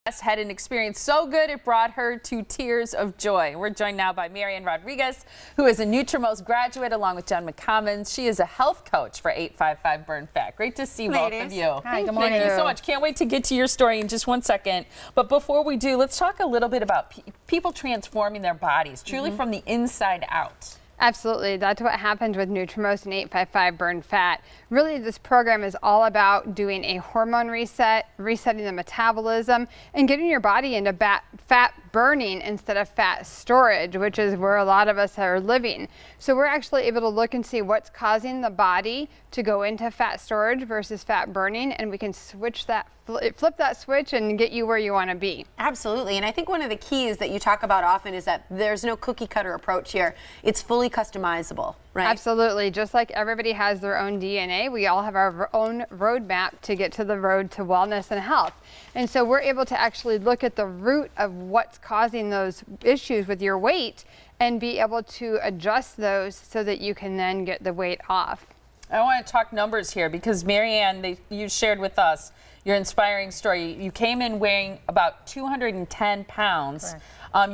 Had an experience so good it brought her to tears of joy. We're joined now by Marianne Rodriguez, who is a NutriMost graduate, along with Jen McCommons. She is a health coach for 855 Burn Fat. Great to see both of you. Hi, good morning. Thank you so much. Can't wait to get to your story in just one second. But before we do, let's talk a little bit about people transforming their bodies, truly from the inside out. Absolutely. That's what happens with NutriMost and 855 Burn Fat. Really, this program is all about doing a hormone reset, resetting the metabolism, and getting your body into fat burning instead of fat storage, which is where a lot of us are living. So we're actually able to look and see what's causing the body to go into fat storage versus fat burning, and we can switch that, flip that switch and get you where you want to be. Absolutely. And I think one of the keys that you talk about often is that there's no cookie cutter approach here. It's fully customizable, right? Absolutely. Just like everybody has their own DNA, we all have our own roadmap to get to the road to wellness and health. And so we're able to actually look at the root of what's causing those issues with your weight and be able to adjust those so that you can then get the weight off. I want to talk numbers here because Marianne, you shared with us your inspiring story. You came in weighing about 210 pounds.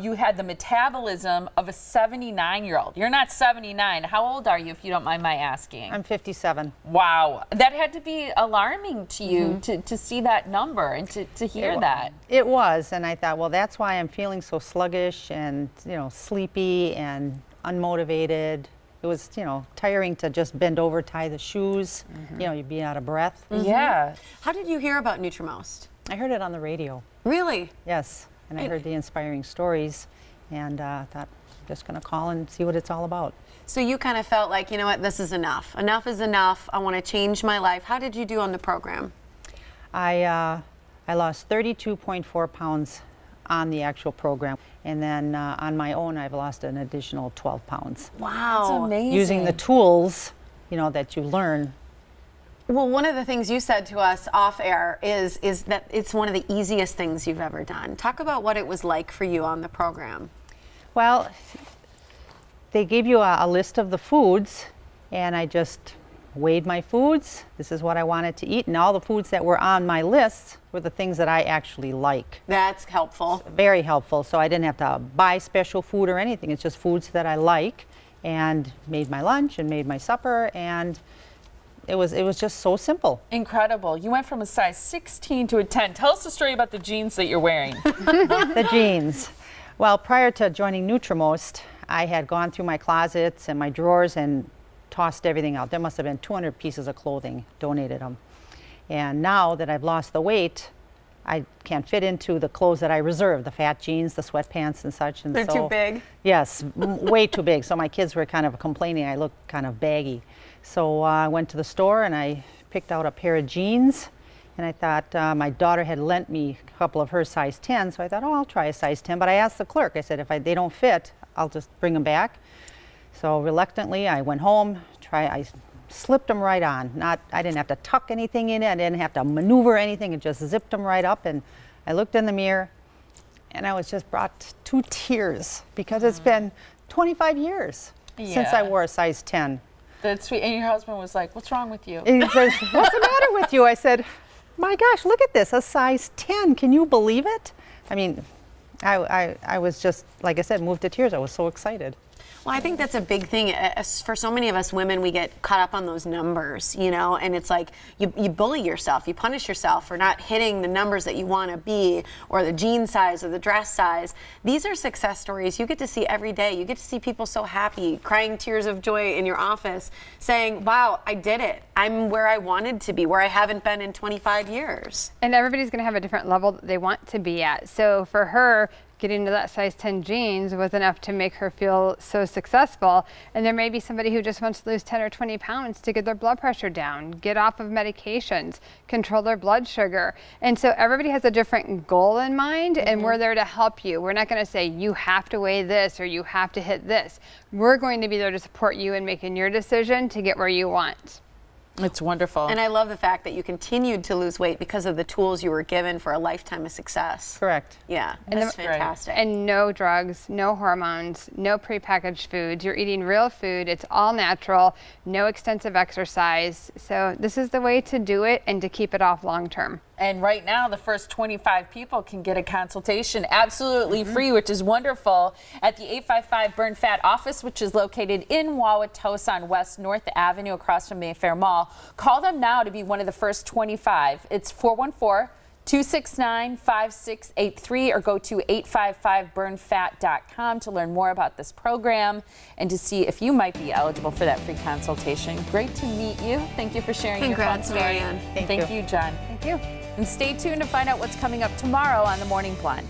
You had the metabolism of a 79-year-old. You're not 79. How old are you, if you don't mind my asking? I'm 57. Wow. That had to be alarming to you to see that number and to hear that. It was, and I thought, well, that's why I'm feeling so sluggish and, sleepy and unmotivated. It was, tiring to just bend over, tie the shoes. You'd be out of breath. Yeah. How did you hear about NutriMost? I heard it on the radio. Really? Yes, and I heard the inspiring stories, and thought, I'm just going to call and see what it's all about. So you kind of felt like, you know what, this is enough. Enough is enough. I want to change my life. How did you do on the program? I lost 32.4 pounds on the actual program, and then on my own I've lost an additional 12 pounds. Wow. That's amazing. Using the tools, that you learn. Well, one of the things you said to us off air is that it's one of the easiest things you've ever done. Talk about what it was like for you on the program. Well, they gave you a list of the foods, and I just weighed my foods. This is what I wanted to eat, and all the foods that were on my list were the things that I actually like. That's helpful. Very helpful. So I didn't have to buy special food or anything. It's just foods that I like, and made my lunch and made my supper, and it was just so simple. Incredible. You went from a size 16 to a 10. Tell us the story about the jeans that you're wearing. The jeans. Well, prior to joining NutriMost, I had gone through my closets and my drawers and tossed everything out. There must have been 200 pieces of clothing, donated them. And now that I've lost the weight, I can't fit into the clothes that I reserved, the fat jeans, the sweatpants and such. And They're too big? Yes, way too big. So my kids were kind of complaining I looked kind of baggy. So I went to the store and I picked out a pair of jeans, and I thought my daughter had lent me a couple of her size 10, so I thought, I'll try a size 10. But I asked the clerk, I said, if they don't fit, I'll just bring them back. So reluctantly, I went home, I slipped them right on. I didn't have to tuck anything in it, I didn't have to maneuver anything, it just zipped them right up. And I looked in the mirror, and I was just brought to tears, because it's been 25 years since I wore a size 10. That's sweet. And your husband was like, what's wrong with you? He says, what's the matter with you? I said, my gosh, look at this, a size 10. Can you believe it? I mean, I was just, like I said, moved to tears. I was so excited. Well, I think that's a big thing. For so many of us women, we get caught up on those numbers, and it's like you bully yourself, you punish yourself for not hitting the numbers that you want to be, or the jean size or the dress size. These are success stories you get to see every day. You get to see people so happy, crying tears of joy in your office, saying, wow, I did it. I'm where I wanted to be, where I haven't been in 25 years. And everybody's going to have a different level that they want to be at. So for her, getting to that size 10 jeans was enough to make her feel so successful. And there may be somebody who just wants to lose 10 or 20 pounds to get their blood pressure down, get off of medications, control their blood sugar. And so everybody has a different goal in mind, and we're there to help you. We're not going to say you have to weigh this or you have to hit this. We're going to be there to support you in making your decision to get where you want. It's wonderful. And I love the fact that you continued to lose weight because of the tools you were given for a lifetime of success. Correct. Yeah, And that's fantastic. And no drugs, no hormones, no prepackaged foods. You're eating real food. It's all natural, no extensive exercise. So this is the way to do it and to keep it off long term. And right now, the first 25 people can get a consultation absolutely free, which is wonderful, at the 855 Burn Fat office, which is located in Wauwatosa on West North Avenue across from Mayfair Mall. Call them now to be one of the first 25. It's 414-269-5683 or go to 855burnfat.com to learn more about this program and to see if you might be eligible for that free consultation. Great to meet you. Thank you for sharing Congrats, your fun story. Marianne. Thank you, John. Thank you. And stay tuned to find out what's coming up tomorrow on The Morning Blend.